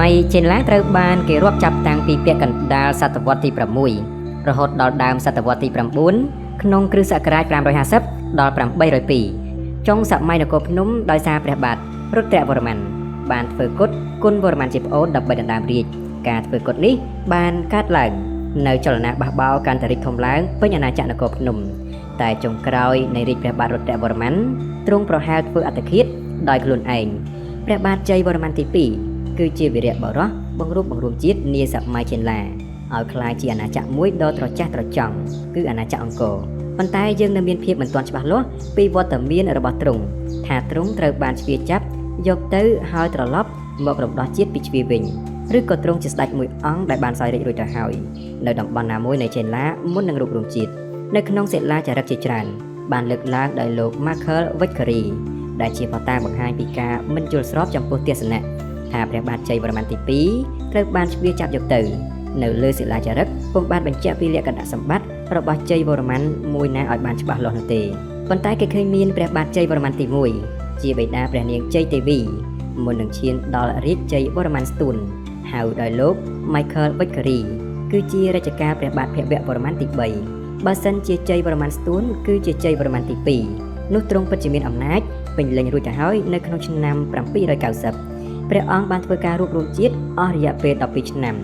យចេនឡាត្រូវបានគេរាប់ចាប់តាំងពីពាក់កណ្ដាលសតវត្សទី6រហូតដល់ដើមសតវត្សទី9ក្នុងគ្រិស្តសករាជ550ដល់802ចុងសម័យនគរភ្នំដោយសារព្រះបាទរុទ្រវរ្ម័នបានធ្វើគុតគុណវរ្ម័នជាប្អូនដើម្បីដណ្ដើមរាជ្យការធ្វើគុតនេះបានកើតឡើងនៅចលនាបះបោរកាន់តែរីកធំឡើងពេញអាណាចក្រនគរភ្នំតែចុងក្រោយនៃរាជ្យព្រះបាទរុទ្រវរ្ម័នទ្រង់ប្រហែលធ្វើអត្តឃាតដោយខ្លួនឯងព្រះបាទជ័យវរ្ម័នទី2គឺជាវីរៈបុរសបង្រួបបង្រួមជាតិនាសម័យចេនឡាឲ្យក្លាយជាអាណាចក្រមួយដ៏ត្រចះត្រចង់គឺអាណាចក្រអង្គរប៉ុន្តែយើងនៅមានភាពមិនទាន់ច្បាស់លាស់ពីវត្តមានរបស់ទ្រង់ថាទ្រង់ត្រូវបានជ្វាចាប់យកទៅហើយត្រឡប់មករំដោះជាតិពីជ្វាវិញឬក៏ទ្រង់ជាស្ដេចមួយអង្គដែលបានសោយរាជ្យរួចទៅហើយនៅតំបន់ណាមួយនៃចេនឡាមុននឹងរួបរวมជាតិនៅក្នុងសិលាចារឹកជាច្រើនបានលើកឡើងដោយលោក Michael Vickery ដែលជាបតាបង្ហាញពីការមិនយល់ស្របចំពោះទស្សនៈថាព្រះបាទជ័យវរ្ម័នទី2ត្រូវបានជ្វាចាប់យកទៅនៅលើសិលាចារឹកពុំបានបញ្ជាក់ពីលក្ខណៈសម្បត្តិរបស់ជ័យវរ្ម័នមួយណាឲ្យបានច្បាស់លាស់នោះទេប៉ុន្តែគេឃើញមានព្រះបាទជ័យវរ្ម័នទី1ជាបិតាព្រះនាងជ័យទេវីមុននឹងឈានដល់រាជជ័យវរ្ម័នស្ទួនហៅដោយលោក Michael Vickery គឺជារជ្ជកាលព្រះបាទភវវរ្ម័នទី3បើសិនជាជ័យវរ្ម័នស្ទួនគឺជាជ័យវរ្ម័នទី2នោះទ្រង់ពិតជាមានអំណាចពេញលេញរួចទៅហើយនៅក្នុងឆ្នាំ790ព្រះអង្គបានធ្វើការរួបរวมជាតិអស់រយៈពេល12ឆ្នាំ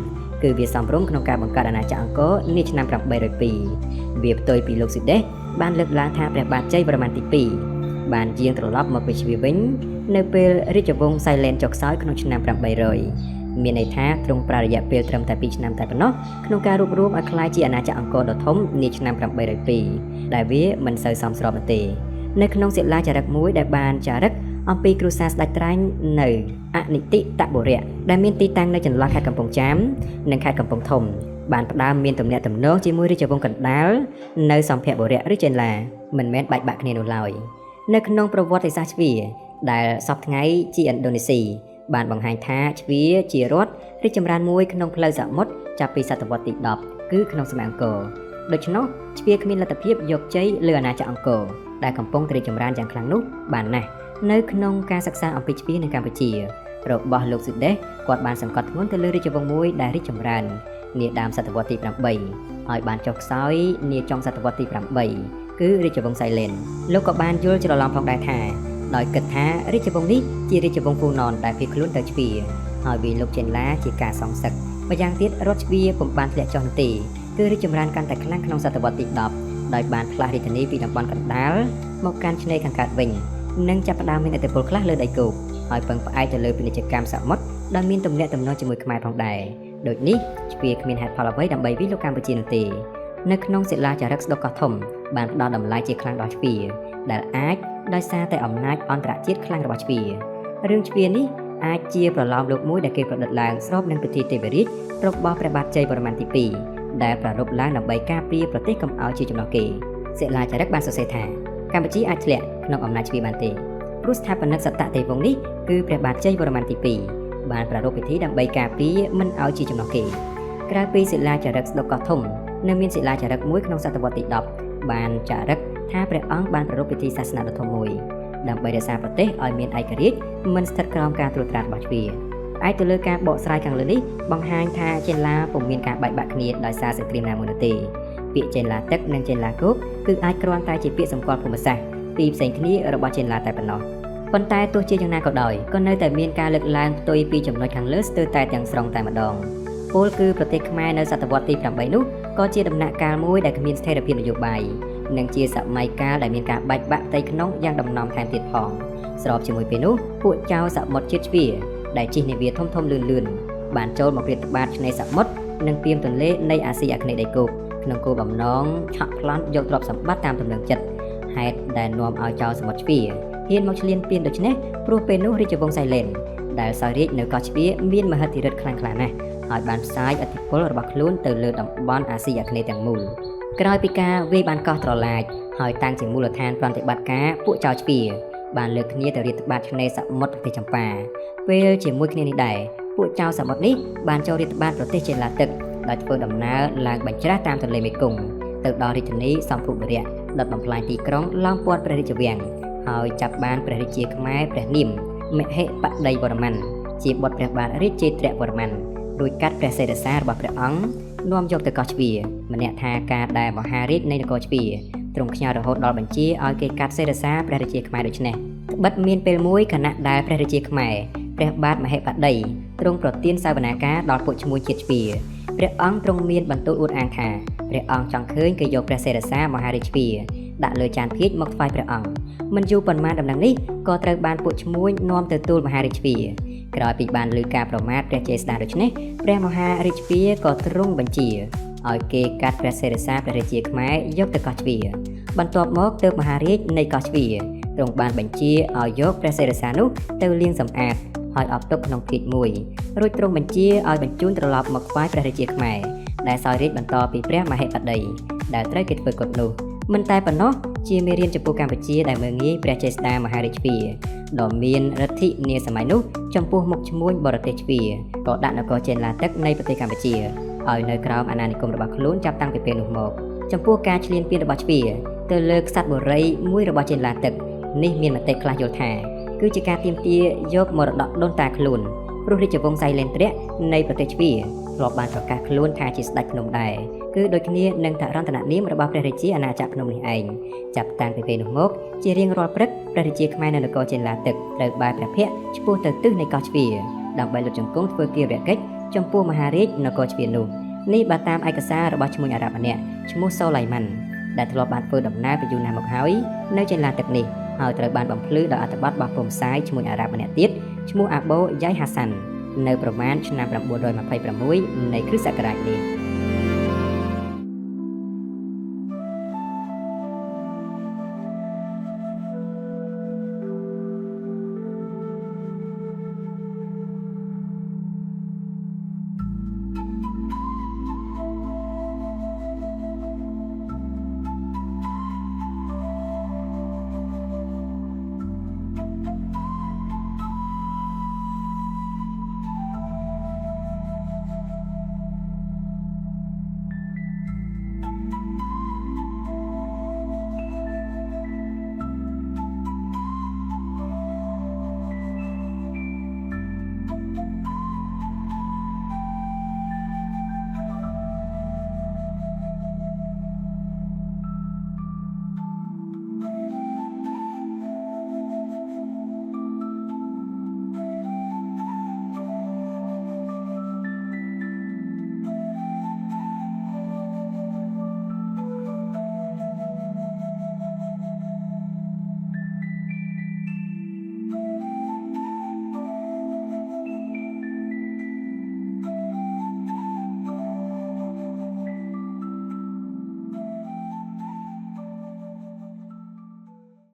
គឺវាសំរុំក្នុងការបង្កើតអាណាចក្រអង្គរនាឆ្នាំ802វាផ្ទុយពីលោកស៊ីដេសបានលើកឡើងថាព្រះបាទជ័យវរ្ម័នទី2បានយាងត្រឡប់មកពីជ្វាវិញនៅពេលរាជវង្សសៃឡែនចុះខ្សោយក្នុងឆ្នាំ800មានន័យថាទ្រង់ប្រើរយៈពេលត្រឹមតែ2ឆ្នាំតែប៉ុណ្ណោះក្នុងការរួបរวมឲ្យក្លាយជាអាណាចក្រអង្គរដ៏ធំនាឆ្នាំ802ដែលវាមិនសូវសមស្របនោះទេនៅក្នុងសិលាចារឹកមួយដែលបានចារឹកអំពីគ្រួសារស្ដេចត្រាញ់នៅអនិតិតបុរៈដែលមានទីតាំងនៅចន្លោះខេត្តកំពង់ចាមនិងខេត្តកំពង់ធំបានផ្ដើមមានទំនាក់ទំនងជាមួយរាជវង្សកណ្ដាលនៅសម្ភបុរៈឬចេនឡាមិនមែនបែកបាក់គ្នានោះឡើយនៅក្នុងប្រវត្តិសាស្ត្រជ្វាដែលសពថ្ងៃជាឥណ្ឌូនេស៊ីបានបង្ហាញថាជ្វាជារដ្ឋរីកចម្រើនមួយក្នុងផ្លូវសមុទ្រចាប់ពីសតវត្សទី10គឺក្នុងសម័យអង្គរដូច្នោះជ្វាគ្មានលទ្ធភាពយកជ័យលើអាណាចក្រអង្គរដែលកំពុងរីកចម្រើនយ៉ាងខ្លាំងនោះបានណាស់នៅក្នុងការសិក្សាអំពីជ្វានៅកម្ពុជារបស់លោកស៊ីដេសគាត់បានសង្កត់ធ្ងន់ទៅលើរាជវង្សមួយដែលរីកចម្រើននាដើមសតវត្សទី8ហើយបានចុះខ្សោយនាចុងសតវត្សទី8គឺរាជវង្សសៃឡែនលោកក៏បានយល់ច្រឡំផងដែរថាដោយគិតថារាជវង្សនេះជារាជវង្សហ្វូណនដែលភៀសខ្លួនទៅជ្វាហើយវាលោកចេនឡាជាការសងសឹកម្យ៉ាងទៀតរដ្ឋជ្វាពុំបានធ្លាក់ចុះនោះទេគឺរីកចម្រើនកាន់តែខ្លាំងក្នុងសតវត្សទី10ដោយបានផ្លាស់រាជធានីពីតំបន់កណ្ដាលមកកាន់ឆ្នេរខាងកើតវិញនិងចាប់ផ្ដើមមានឥទ្ធិពលខ្លះលើដីគោកហើយពឹងផ្អែកទៅលើពាណិជ្ជកម្មសមុទ្រដែលមានទំនាក់ទំនងជាមួយខ្មែរផងដែរដូចនេះជ្វាគ្មានហេតុផលអ្វីដើម្បីវិលលោកកម្ពុជានោះទេនៅក្នុងសិលាចារឹកស្ដុកកោះធំបានផ្ដល់តម្លៃជាខ្លាំងដល់ជ្វាដែលអាចដោយសារតែអំណាចអន្តរជាតិខ្លាំងរបស់ជ្វារឿងជ្វានេះអាចជាប្រឡោមលោកមួយដែលគេប្រឌិតឡើងស្របនឹងពិធីទេវរាជរបស់ព្រះបាទជ័យវរ្ម័នទី2ដែលប្រារព្ធឡើងដើម្បីការពារប្រទេសកុំឲ្យជាចំណោះគេសិលាចារឹកបានសរសេរថាកម្ពុជាអាចធ្លាក់ក្នុងអំណាចជ្វាបានទេព្រោះស្ថាបនិកសត្តទេវង្សនេះគឺព្រះបាទជ័យវរ្ម័នទី2បានប្រារព្ធពិធីដើម្បីការពារមិនឲ្យជាចំណោះគេក្រៅពីសិលាចារឹកស្ដុកកោះធំនៅមានសិលាចារឹកមួយក្នុងសតវត្សទី10បានចារឹកថាព្រះអង្គបានប្រារព្ធពិធីសាសនាដ៏ធំមួយដើម្បីរក្សាប្រទេសឲ្យមានឯករាជ្យមិនស្ថិតក្រោមការត្រួតត្រារបស់ជ្វាឯទៅលើការបកស្រាយខាងលើនេះបង្ហាញថាចេនឡាពុំមានការបែកបាក់គ្នាដោយសារសង្គ្រាមណាមួយនោះទេពាក្យចេនឡាទឹកនិងចេនឡាគោកគឺអាចគ្រាន់តែជាពាក្យសម្គាល់ភូមិសាស្ត្រពីផ្សេងគ្នារបស់ចេនឡាតែប៉ុណ្ណោះប៉ុន្តែទោះជាយ៉ាងណាក៏ដោយក៏នៅតែមានការលើកឡើងផ្ទុយពីចំណុចខាងលើស្ទើរតែទាំងស្រុងតែម្ដងពលគឺប្រទេសខ្មែរនៅសតវត្សទី8នោះក៏ជាដំណាក់កាលមួយដែលគ្មានស្ថិរភាពនយោបាយនិងជាសម័យកាលដែលមានការបែកបាក់ផ្ទៃក្នុងយ៉ាងដំណំថែមទៀតផងស្របជាមួយពេលនោះពួកចៅសមុទ្រជាតិជ្វាដែលជិះនាវាធំធំលឿនបានចូលមករាតត្បាតឆ្នេរសមុទ្រនិងពាមទន្លេនៃអាស៊ីអាគ្នេយ៍ដីគោកក្នុងគោលបំណងឆក់ប្លន់យកទ្រព្យសម្បត្តិតាមទំនឹងចិត្តហេតុដែលនាំឲ្យចៅសមុទ្រជ្វាហ៊ានមកឈ្លានពានដូច្នេះព្រោះពេលនោះរាជវង្សសៃឡែនដែលសោយរាជនៅកោះជ្វាមានមហិទ្ធិឫទ្ធិខ្លាំងក្លាណាស់ហើយបានផ្សាយឥទ្ធិពលរបស់ខ្លួនទៅលើតំបន់អាស៊ីអាគ្នេយ៍ទាំងមូលក្រោយពីការវាយបានកោះត្រឡាចហើយតាំងជាមូលដ្ឋានប្រតិបត្តិការពួកចៅជ្វាបានលើកគ្នាទៅរាតត្បាតឆ្នេរសមុទ្រប្រទេសចម្ប៉ាពេលជាមួយគ្នានេះដែរពួកចៅសមុទ្រនេះបានចូលរាតត្បាតប្រទេសចេនឡាទឹកដោយធ្វើដំណើរឡើងបញ្ច្រាសតាមទន្លេមេគង្គទៅដល់រាជធានីសម្ភុបុរៈដុតបំផ្លាញទីក្រុងឡោមព័ទ្ធព្រះរាជវាំងហើយចាប់បានព្រះរាជាខ្មែរព្រះនាមមហេបតីវរ្ម័ន ជាបុត្រព្រះបាទរាជាទ្រវរ្ម័នរួចកាត់ព្រះសេរសារបស់ព្រះអង្គនាំយកទៅកោះជ្វាម្នាក់ថាការដែលមហារាជនៃនគរជ្វាទ្រង់ខ្ញាល់រហូតដល់បញ្ជាឲ្យគេកាត់សេរសាព្រះរាជាខ្មែរដូច្នេះត្បិតមានពេលមួយខណៈដែលព្រះរាជាខ្មែរព្រះបាទមហេបតីទ្រង់ប្រទានសវនាការដល់ពួកឈ្មួញជាតិជ្វាព្រះអង្គទ្រង់មានបន្ទូលអួតអាងថាព្រះអង្គចង់ឃើញគេយកព្រះសេរសាមហារាជជ្វាដាក់លើចានភាជមកថ្វាយព្រះអង្គមិនយូរប៉ុន្មានដំណឹងនេះក៏ត្រូវបានពួកឈ្មួញនាំទៅទូលមហារាជជ្វាក្រោយពីបានឮការប្រមាថព្រះជេស្តាដូច្នេះព្រះមហារាជជ្វាក៏ទ្រង់បញ្ជាឲ្យគេកាត់ព្រះសេរសាព្រះរាជាខ្មែរយកទៅកោះជ្វាបន្ទាប់មកទើបមហារាជនៃកោះជ្វាទ្រង់បានបញ្ជាឲ្យយកព្រះសេរសានោះទៅលាងសម្អាតហើយអបទុកក្នុងភាជមួយរួចទ្រង់បញ្ជាឲ្យបញ្ជូនត្រឡប់មកថ្វាយព្រះរាជាខ្មែរដែលសោយរាជបន្តពីព្រះមហេបតីដែលត្រូវគេធ្វើកុដនោះមិនតែប៉ុណ្ណោះជាមេរៀនចំពោះកម្ពុជាដែលមើលងាយព្រះជេស្តាមហារាជជ្វាដ៏មានឫទ្ធិនាសម័យនោះចំពោះមុខឈ្មួញបរទេសជ្វាក៏ដាក់នគរចេនឡាទឹកនៃប្រទេសកម្ពុជាឲ្យនៅក្រោមអាណានិគមរបស់ខ្លួនចាប់តាំងពីពេលនោះមកចំពោះការឈ្លានពានរបស់ជ្វាទៅលើក្សត្របុរីមួយរបស់ចេនឡាទឹកនេះមានមតិខ្លះយល់ថាគឺជាការទាមទារយកមរតកដូនតាខ្លួនព្រោះរាជវង្សសៃលេនត្រៈនៃប្រទេសជ្វាធ្លាប់បានប្រកាសខ្លួនថាជាស្ដេចភ្នំដែរគឺដូចគ្នានឹងតរន្តននាមរបស់ព្រះរាជាអាណាចក្រភ្នំនេះឯងចាប់តាំងពីពេលនោះមកជារៀងរាល់ព្រឹកព្រះរាជាខ្មែរនៅនគរចេនឡាទឹកត្រូវបែរព្រះភ័ក្ត្រឆ្ពោះទៅទិសនៃកោះជ្វាដើម្បីលុតជង្គង់ធ្វើគារកិច្ចចំពោះមហារាជនគរជ្វានោះនេះបើតាមឯកសាររបស់ឈ្មោះអារ៉ាប់ម្នាក់ឈ្មោះសូឡៃម៉ាន់ដែលធ្លាប់បានធ្វើដំណើរពីយូរណាស់មកហើយនៅចេនឡាទឹកនេះហើយត្រូវបានបំភ្លឺដោយអត្ថបទរបស់ពុំផ្សាយឈ្មោះអារ៉ាប់ម្នាក់ទៀតឈ្មោះអាបូយ៉ៃហាសាន់នៅប្រមាណឆ្នាំ926នៃគ្រិស្តសករាជនេះ